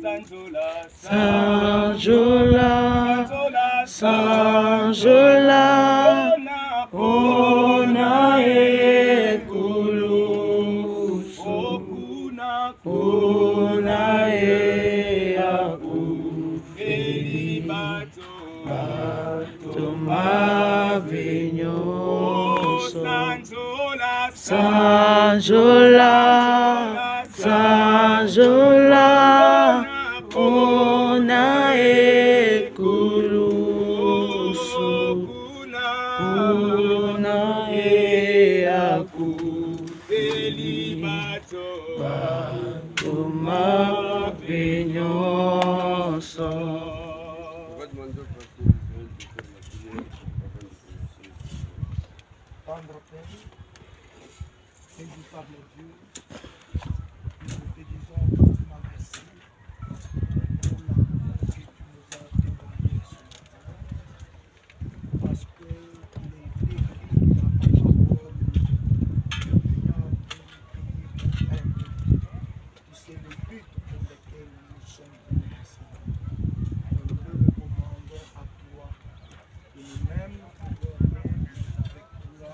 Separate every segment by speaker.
Speaker 1: Sanjola, Sanjola, Ona Ekulu, Ona Eaku, Batoma Vinyoso, Sanjola, Sanjola, Ona Ekulusu, Ona Eaku, Batoma Vinyoso.
Speaker 2: Tendre Père, par le Dieu, nous te disons infiniment merci pour l'amour que tu nous as témoigné ce matin, parce que il est écrit dans ta parole, c'est le but pour lequel nous sommes venus ici. Nous le recommandons à toi, et nous-mêmes pouvons rien avec toi,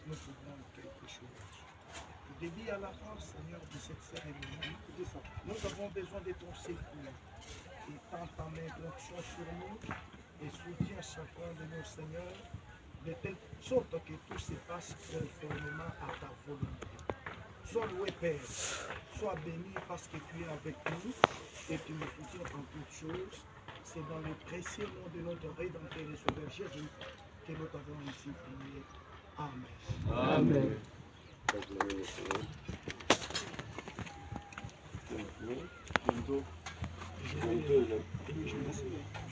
Speaker 2: nous pouvons quelque chose. Je te dis à la fin, Seigneur, de cette cérémonie, nous avons besoin de ton secours. Et tends ta main d'onction sur nous et soutiens chacun de nos seigneurs, de telle sorte que tout se passe conformément à ta volonté. Sois loué, Père, sois béni parce que tu es avec nous et tu nous soutiens en toutes choses. C'est dans le précieux nom de notre Rédempteur et Sauveur Jésus que nous avons ici prié. Amen.
Speaker 1: Amen.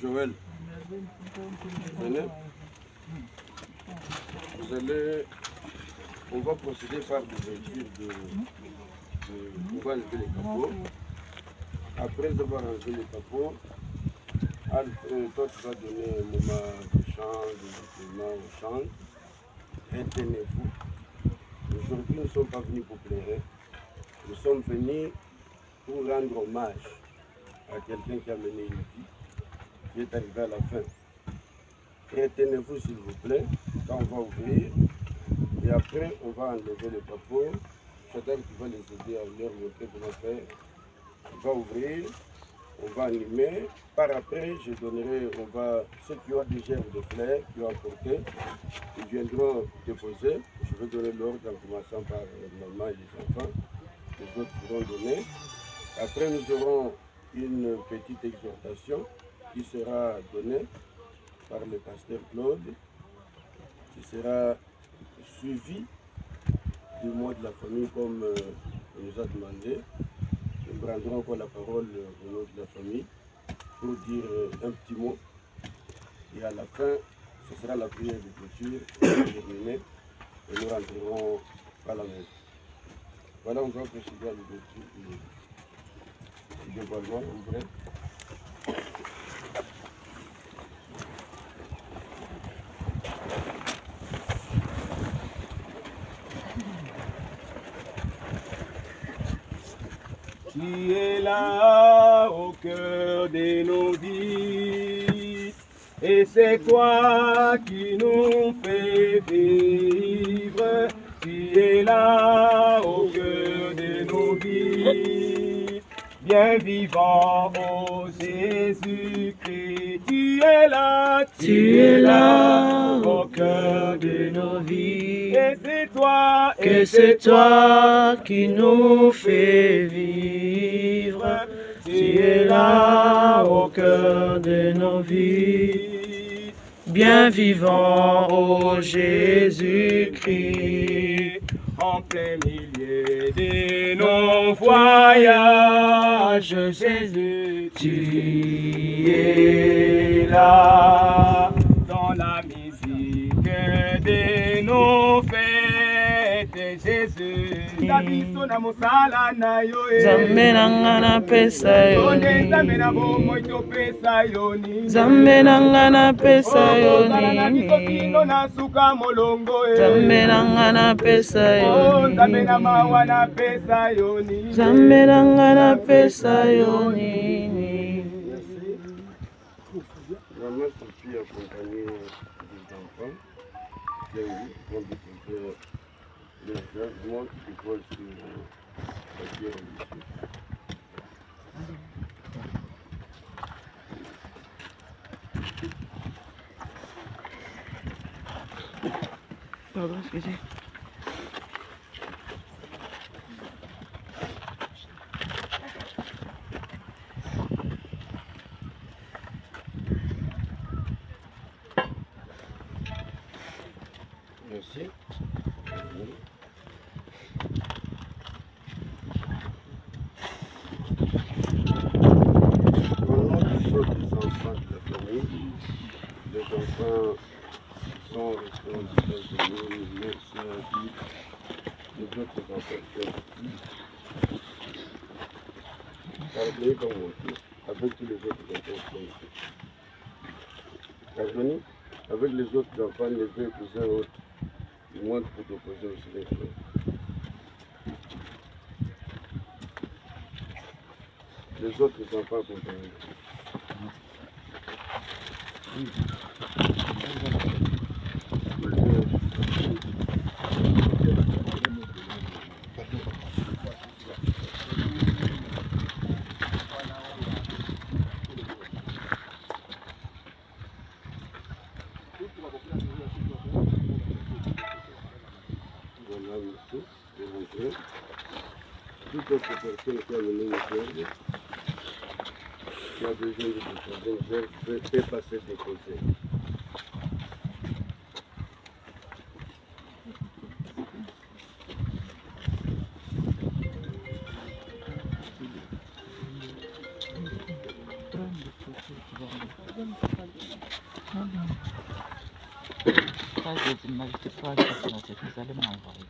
Speaker 3: Joël, on va procéder par l'ouverture on va enlever les capots. Après avoir enlevé les capots, toi tu vas donner un moment de chant, on chante. Retenez-vous. Aujourd'hui, nous ne sommes pas venus pour pleurer. Nous sommes venus pour rendre hommage à quelqu'un qui a mené une vie, qui est arrivé à la fin. Retenez-vous s'il vous plaît, quand on va ouvrir, et après on va enlever les papeaux. Chacun qui va les aider à leur montrer comment faire. On va ouvrir, on va animer. Par après, je donnerai, ceux qui ont des gerbes de fleurs, qui ont apporté, ils viendront déposer. Je vais donner l'ordre en commençant par maman et les enfants. Les autres seront donnés. Après, nous aurons une petite exhortation qui sera donnée par le pasteur Claude, qui sera suivi du mot de la famille comme il nous a demandé. Nous prendrons encore la parole au nom de la famille pour dire un petit mot. Et à la fin, ce sera la prière de clôture terminée et nous rentrerons à la maison. Voilà, on va procéder à l'ouverture du dévoilement. Ouvrez.
Speaker 4: Tu es là au cœur de nos vies, et c'est toi qui nous fais vivre. Tu es là au cœur de nos vies, bien vivant, ô Jésus-Christ. Tu es là au cœur de nos vies, et c'est toi
Speaker 1: qui nous fais vivre. Tu es là au cœur de nos vies, bien vivant, ô Jésus-Christ.
Speaker 4: En plein milieu de nos voyages, Jésus, tu es là. Dans la musique de nos fêtes, Jésus.
Speaker 1: Zambe nanga na pesa yoni, Zambe nanga na pesa yoni, Zambe nanga na pesa yoni, Zambe nanga na pesa yoni.
Speaker 3: aussi accompagner des enfants. C'est eux qui vont découvrir les changements qui vont sur la pierre au-dessus.
Speaker 1: Pardon, excusez.
Speaker 3: Merci. Maintenant, ce sont des enfants de la famille. Les enfants sont restés aux États-Unis, merci à Dieu. Les autres enfants sont ici. Parvenez comme vous, avec tous les autres enfants sont ici. Parvenez avec les autres enfants, les deux cousins autres. Du moins pour déposer aussi les fleurs. Les autres enfants accompagnés. Voilà, merci. Et rentrez. Toute autre personne qui a mené une gerbe, qui a besoin de déposer une gerbe, peut passer déposer.
Speaker 1: Ça, des images de toi, vous allez m'envoyer.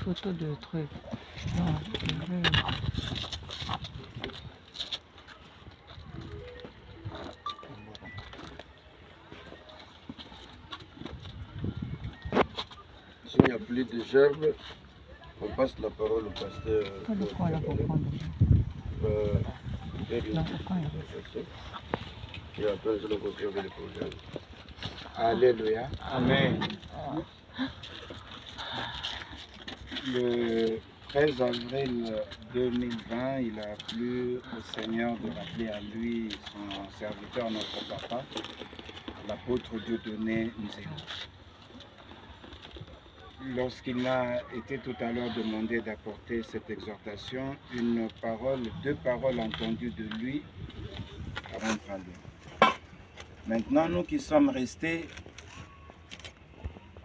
Speaker 1: Photo de trucs. Non, je veux...
Speaker 3: S'il n'y a plus de gerbe, on passe la parole au pasteur.
Speaker 1: Pas de quoi là pour prendre. Non, pourquoi là?
Speaker 3: Et après, je le retrouve avec les programmes.
Speaker 4: Alléluia.
Speaker 1: Amen.
Speaker 4: Le 13 avril 2020, il a plu au Seigneur de rappeler à lui son serviteur, notre papa, l'apôtre Dieudonné Nzembo. Lorsqu'il m'a été tout à l'heure demandé d'apporter cette exhortation, deux paroles entendues de lui avant de parler. Maintenant, nous qui sommes restés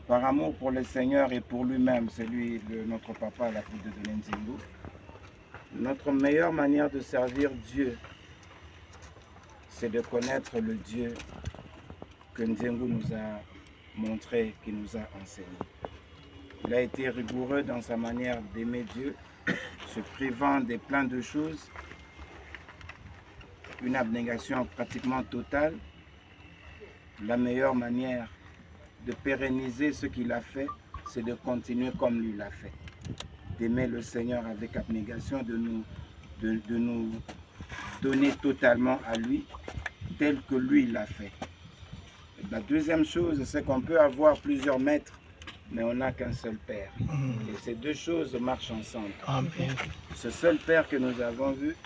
Speaker 4: par amour pour le Seigneur et pour lui-même, c'est lui, notre papa, l'apôtre Dieudonné Nzembo, notre meilleure manière de servir Dieu, c'est de connaître le Dieu que Nzembo nous a montré, qui nous a enseigné. Il a été rigoureux dans sa manière d'aimer Dieu, se privant de plein de choses, une abnégation pratiquement totale. La meilleure manière de pérenniser ce qu'il a fait, c'est de continuer comme lui l'a fait. D'aimer le Seigneur avec abnégation, de nous donner totalement à lui, tel que lui l'a fait. Et la deuxième chose, c'est qu'on peut avoir plusieurs maîtres, mais on n'a qu'un seul Père. Et ces deux choses marchent ensemble.
Speaker 1: Amen.
Speaker 4: Ce seul Père que nous avons vu,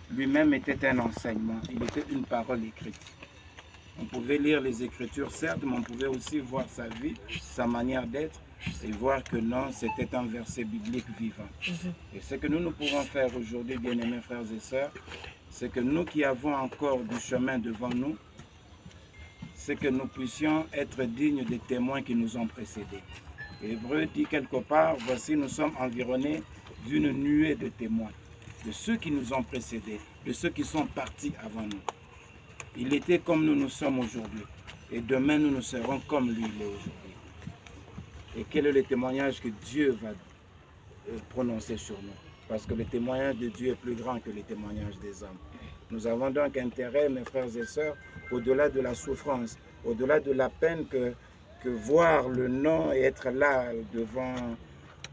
Speaker 4: lui-même était un enseignement. Il était une parole écrite. On pouvait lire les Écritures, certes, mais on pouvait aussi voir sa vie, sa manière d'être, et voir que non, c'était un verset biblique vivant. Et ce que nous pouvons faire aujourd'hui, bien-aimés frères et sœurs, c'est que nous qui avons encore du chemin devant nous, c'est que nous puissions être dignes des témoins qui nous ont précédés. Hébreu dit quelque part, voici nous sommes environnés d'une nuée de témoins, de ceux qui nous ont précédés, de ceux qui sont partis avant nous. Il était comme nous sommes aujourd'hui, et demain nous serons comme lui il est aujourd'hui. Et quel est le témoignage que Dieu va prononcer sur nous? Parce que le témoignage de Dieu est plus grand que le témoignage des hommes. Nous avons donc intérêt, mes frères et sœurs, au-delà de la souffrance, au-delà de la peine que voir le nom et être là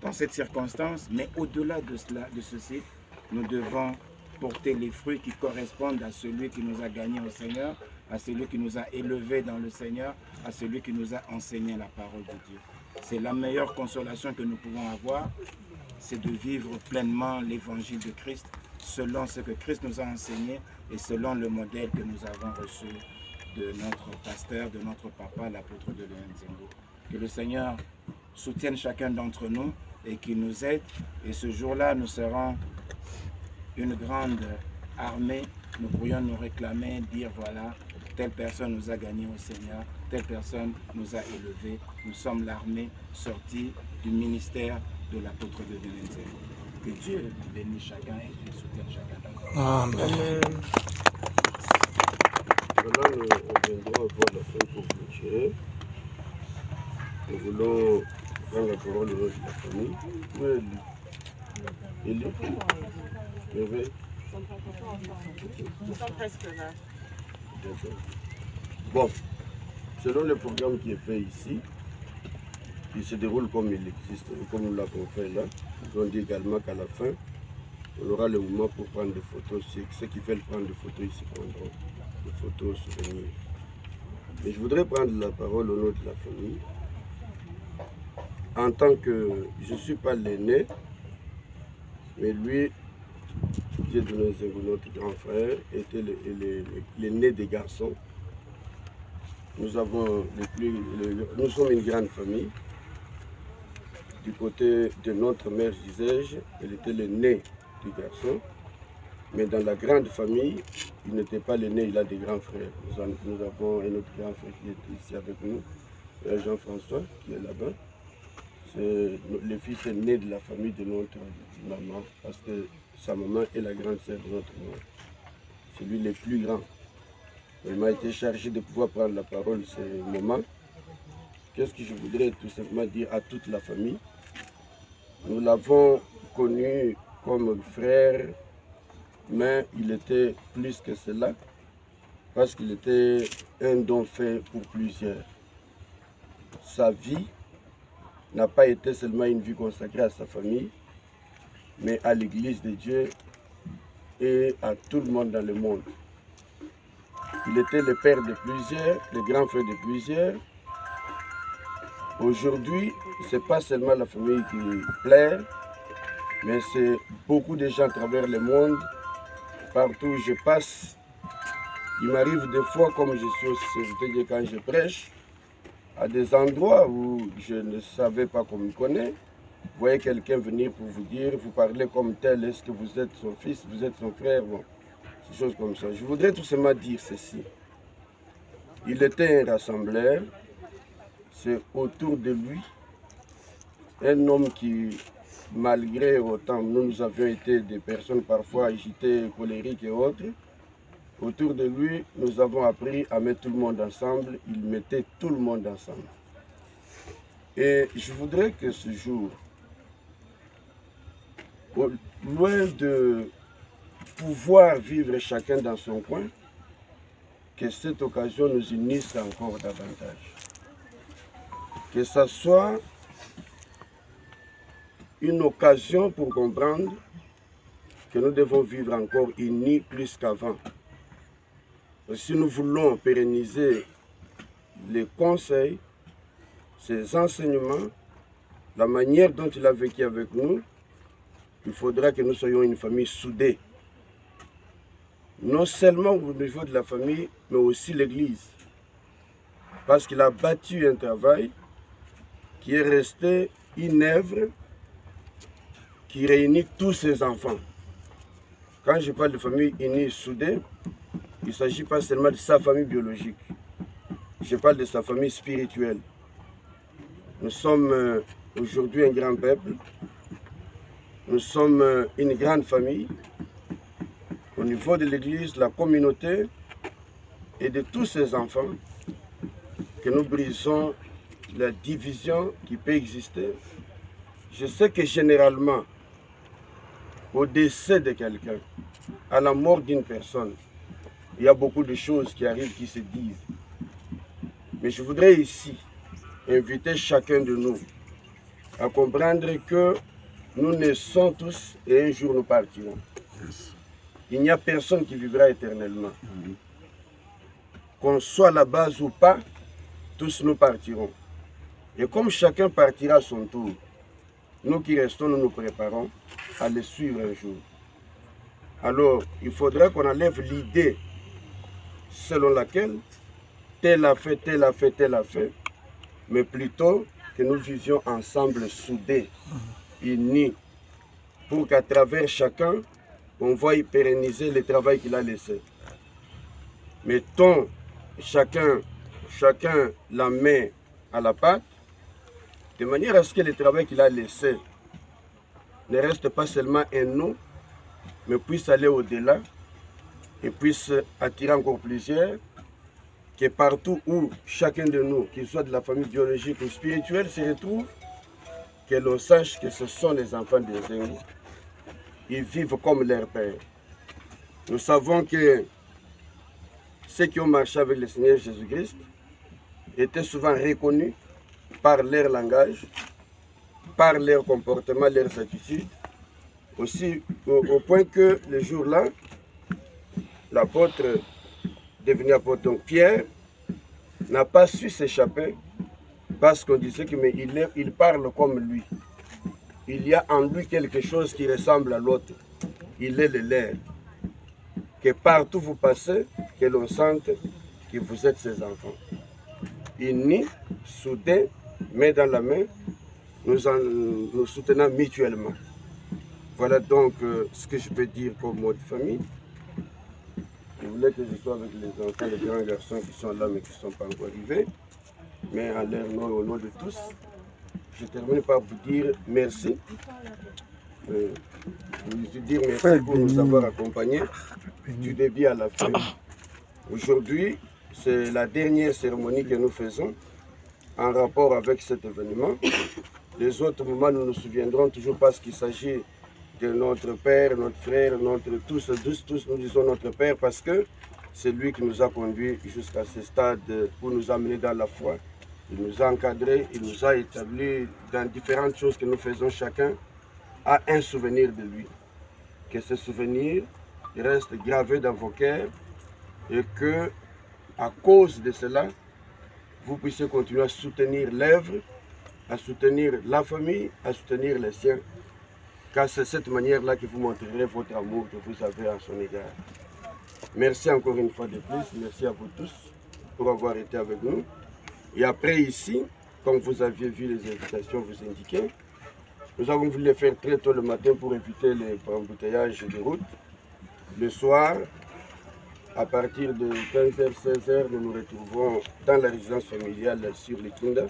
Speaker 4: dans cette circonstance, mais au-delà de ceci, nous devons porter les fruits qui correspondent à celui qui nous a gagnés au Seigneur, à celui qui nous a élevés dans le Seigneur, à celui qui nous a enseigné la parole de Dieu. C'est la meilleure consolation que nous pouvons avoir, c'est de vivre pleinement l'évangile de Christ selon ce que Christ nous a enseigné et selon le modèle que nous avons reçu de notre pasteur, de notre papa, l'apôtre de Léon Nzengo. Que le Seigneur soutienne chacun d'entre nous et qu'il nous aide. Et ce jour-là, nous serons une grande armée. Nous pourrions nous réclamer, dire voilà, telle personne nous a gagné au Seigneur, telle personne nous a élevés. Nous sommes l'armée sortie du ministère de l'apôtre de Léon Nzengo. Que Dieu bénisse chacun et qu'il soutienne chacun d'entre nous.
Speaker 3: Amen. Maintenant, nous viendrons avoir la fin pour clôturer. Nous voulons prendre la parole de la famille. Où est lui? Il est levé.
Speaker 5: Ils sont presque là.
Speaker 3: Bon, selon le programme qui est fait ici, qui se déroule comme il existe, comme nous l'avons fait là, on dit également qu'à la fin, on aura le moment pour prendre des photos. Ceux qui veulent prendre des photos ici prendront des photos souvenirs. Mais je voudrais prendre la parole au nom de la famille. En tant que, je ne suis pas l'aîné, mais lui, Dieu de notre grand frère, était l'aîné des garçons. Nous sommes une grande famille. Du côté de notre mère, disais-je, elle était l'aîné du garçon. Mais dans la grande famille, il n'était pas l'aîné, il a des grands frères. Nous avons un autre grand frère qui est ici avec nous, Jean-François, qui est là-bas. C'est le fils aîné de la famille de notre maman, parce que sa maman est la grande sœur de notre maman. C'est lui le plus grand. Il m'a été chargé de pouvoir prendre la parole ce moment. Qu'est-ce que je voudrais tout simplement dire à toute la famille? Nous l'avons connu comme frère, mais il était plus que cela, parce qu'il était un don fait pour plusieurs. Sa vie n'a pas été seulement une vie consacrée à sa famille, mais à l'Église de Dieu et à tout le monde dans le monde. Il était le père de plusieurs, le grand frère de plusieurs. Aujourd'hui, ce n'est pas seulement la famille qui plaît, mais c'est beaucoup de gens à travers le monde. Partout où je passe, il m'arrive des fois, comme je suis aussi serviteur quand je prêche, à des endroits où je ne savais pas qu'on me connaît. Vous voyez quelqu'un venir pour vous dire, vous parlez comme tel, est-ce que vous êtes son fils, vous êtes son frère, bon, des choses comme ça. Je voudrais tout simplement dire ceci. Il était un rassembleur, c'est autour de lui un homme qui, malgré autant, nous avions été des personnes parfois agitées, colériques et autres, autour de lui, nous avons appris à mettre tout le monde ensemble. Il mettait tout le monde ensemble. Et je voudrais que ce jour, loin de pouvoir vivre chacun dans son coin, que cette occasion nous unisse encore davantage. Que ce soit une occasion pour comprendre que nous devons vivre encore unis plus qu'avant. Si nous voulons pérenniser les conseils, ses enseignements, la manière dont il a vécu avec nous, il faudra que nous soyons une famille soudée. Non seulement au niveau de la famille, mais aussi l'Église. Parce qu'il a bâti un travail qui est resté une œuvre qui réunit tous ses enfants. Quand je parle de famille unie, soudée, il ne s'agit pas seulement de sa famille biologique. Je parle de sa famille spirituelle. Nous sommes aujourd'hui un grand peuple. Nous sommes une grande famille. Au niveau de l'Église, la communauté et de tous ces enfants, que nous brisons la division qui peut exister. Je sais que généralement, au décès de quelqu'un, à la mort d'une personne, il y a beaucoup de choses qui arrivent, qui se disent. Mais je voudrais ici inviter chacun de nous à comprendre que nous naissons tous et un jour nous partirons. Il n'y a personne qui vivra éternellement. qu'on soit à la base ou pas, tous nous partirons. Et comme chacun partira à son tour, nous qui restons, nous nous préparons à les suivre un jour. Alors, il faudra qu'on enlève l'idée selon laquelle tel a fait, tel a fait, tel a fait, mais plutôt que nous vivions ensemble, soudés, unis, pour qu'à travers chacun, on voit y pérenniser le travail qu'il a laissé. Mettons chacun la main à la pâte, de manière à ce que le travail qu'il a laissé ne reste pas seulement un nous, mais puisse aller au-delà et puisse attirer encore plusieurs, que partout où chacun de nous, qu'il soit de la famille biologique ou spirituelle, se retrouve, que l'on sache que ce sont les enfants des Zengi. Ils vivent comme leur père. Nous savons que ceux qui ont marché avec le Seigneur Jésus-Christ étaient souvent reconnus par leur langage, par leur comportement, leurs attitudes, aussi au point que le jour-là, l'apôtre devenu apôtre, donc Pierre, n'a pas su s'échapper parce qu'on disait qu'il parle comme lui. Il y a en lui quelque chose qui ressemble à l'autre. Il est le leur. Que partout vous passez, que l'on sente que vous êtes ses enfants. Unis, soudés, main dans la main, nous soutenons mutuellement. Voilà donc ce que je peux dire comme mot de famille. Je voulais que je sois avec les enfants, les grands garçons qui sont là mais qui ne sont pas encore arrivés. Mais en leur nom et au nom de tous, je termine par vous dire merci. Vous dire merci pour nous avoir accompagnés du début à la fin. Aujourd'hui, c'est la dernière cérémonie que nous faisons en rapport avec cet événement. Les autres moments, nous nous souviendrons toujours parce qu'il s'agit de notre père, notre frère, tous, nous disons notre père parce que c'est lui qui nous a conduits jusqu'à ce stade pour nous amener dans la foi. Il nous a encadrés, il nous a établis dans différentes choses que nous faisons chacun à un souvenir de lui. Que ce souvenir reste gravé dans vos cœurs et que, à cause de cela, vous puissiez continuer à soutenir l'œuvre, à soutenir la famille, à soutenir les siens. Car c'est cette manière-là que vous montrerez votre amour que vous avez à son égard. Merci encore une fois de plus. Merci à vous tous pour avoir été avec nous. Et après ici, comme vous aviez vu les invitations vous indiquer, nous avons voulu le faire très tôt le matin pour éviter les embouteillages de route. Le soir, à partir de 15h, 16h, nous nous retrouvons dans la résidence familiale sur l'Ikunda,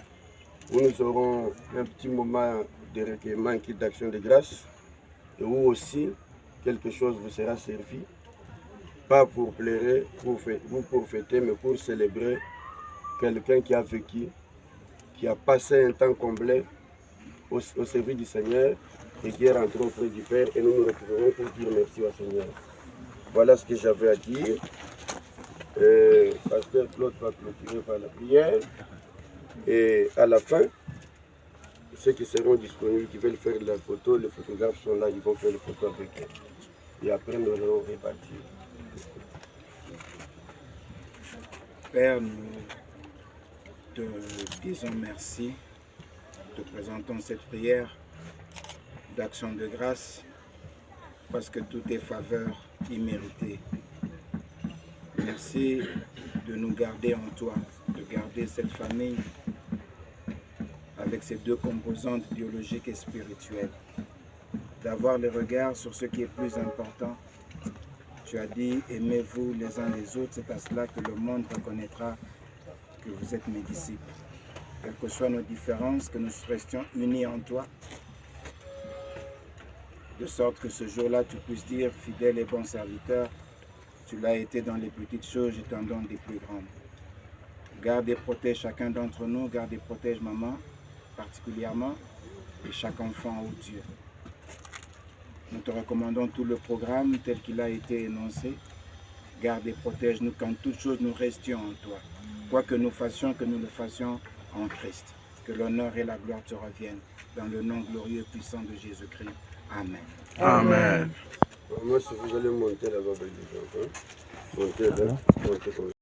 Speaker 3: où nous aurons un petit moment de recueillement et d'action de grâce, et où aussi quelque chose vous sera servi, pas pour pleurer ou pour fêter, mais pour célébrer quelqu'un qui a vécu, qui a passé un temps complet au service du Seigneur et qui est rentré auprès du Père, et nous nous retrouverons pour dire merci au Seigneur. Voilà ce que j'avais à dire. Pasteur Claude va clôturer par la prière, et à la fin, ceux qui seront disponibles, qui veulent faire la photo, les photographes sont là, ils vont faire les photos avec eux. Et après, nous allons repartir.
Speaker 4: Père, nous te disons merci, te présentons cette prière d'action de grâce, parce que tout est faveur imméritée. Merci de nous garder en toi, de garder cette famille avec ses deux composantes biologiques et spirituelles, d'avoir le regard sur ce qui est plus important. Tu as dit, aimez-vous les uns les autres, c'est à cela que le monde reconnaîtra que vous êtes mes disciples. Quelles que soient nos différences, que nous restions unis en toi, de sorte que ce jour-là, tu puisses dire, fidèle et bon serviteur, tu l'as été dans les petites choses, je t'en donne des plus grandes. Garde et protège chacun d'entre nous, garde et protège maman, particulièrement, et chaque enfant, ô Dieu. Nous te recommandons tout le programme tel qu'il a été énoncé. Garde et protège-nous qu'en toutes choses nous restions en toi. Quoi que nous fassions, que nous le fassions en Christ. Que l'honneur et la gloire te reviennent. Dans le nom glorieux et puissant de Jésus-Christ. Amen.
Speaker 3: Amen. Moi, si vous allez monter là-bas avec les enfants, montez là, montez comme ça.